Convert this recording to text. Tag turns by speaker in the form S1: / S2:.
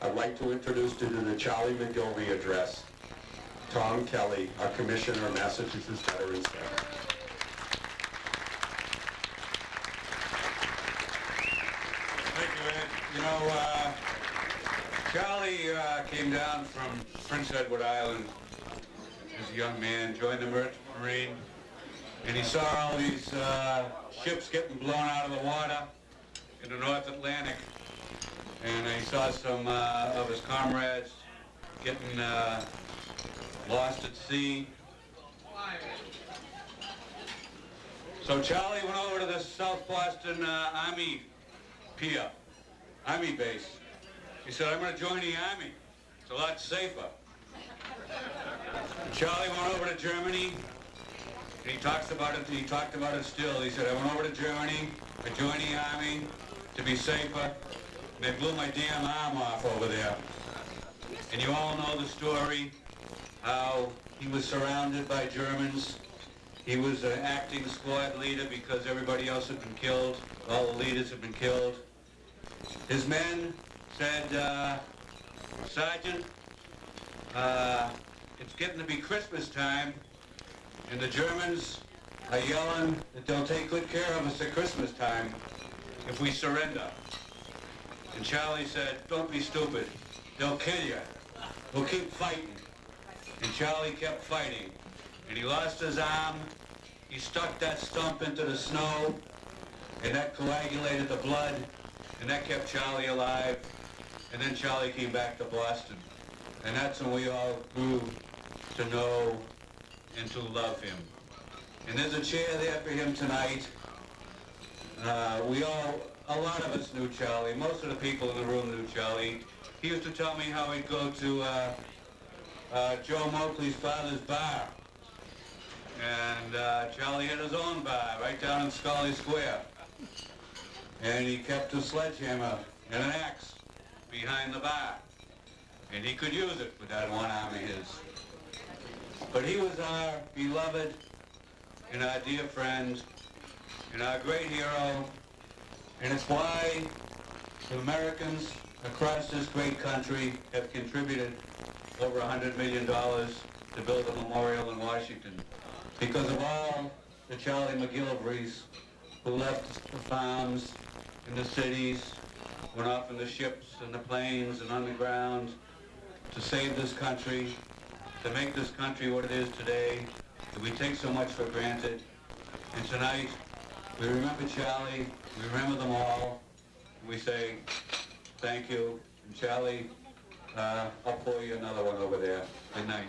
S1: I'd like to introduce to the Charlie McGilvey address, Tom Kelley, our Commissioner of Massachusetts Veterans Day.
S2: Thank you, Ed. You know, Charlie came down from Prince Edward Island as a young man, joined the Merchant Marine, and he saw all these ships getting blown out of the water in the North Atlantic, and he saw some of his comrades getting lost at sea. So Charlie went over to the South Boston Army pier, Army base. He said, I'm going to join the Army. It's a lot safer. And Charlie went over to Germany, and he talked about it still. He said, I went over to Germany, I joined the Army to be safer, and they blew my damn arm off over there. And you all know the story, how he was surrounded by Germans. He was an acting squad leader because everybody else had been killed. All the leaders had been killed. His men said, Sergeant, it's getting to be Christmas time, and the Germans are yelling that they'll take good care of us at Christmas time if we surrender. And Charlie said, don't be stupid. They'll kill you. We'll keep fighting. And Charlie kept fighting. And he lost his arm. He stuck that stump into the snow, and that coagulated the blood, and that kept Charlie alive. And then Charlie came back to Boston. And that's when we all grew to know and to love him. And there's a chair there for him tonight. A lot of us knew Charlie. Most of the people in the room knew Charlie. He used to tell me how he'd go to Joe Moakley's father's bar. And Charlie had his own bar right down in Scully Square. And he kept a sledgehammer and an axe behind the bar. And he could use it with that one arm of his. But he was our beloved and our dear friend and our great hero. And it's why the Americans across this great country have contributed over $100 million to build a memorial in Washington. Because of all the Charlie McGilveys who left the farms and the cities, went off in the ships and the planes and on the ground to save this country, to make this country what it is today, that we take so much for granted. And tonight, we remember Charlie, we remember them all, and we say thank you. And Charlie, I'll pour you another one over there. Good night.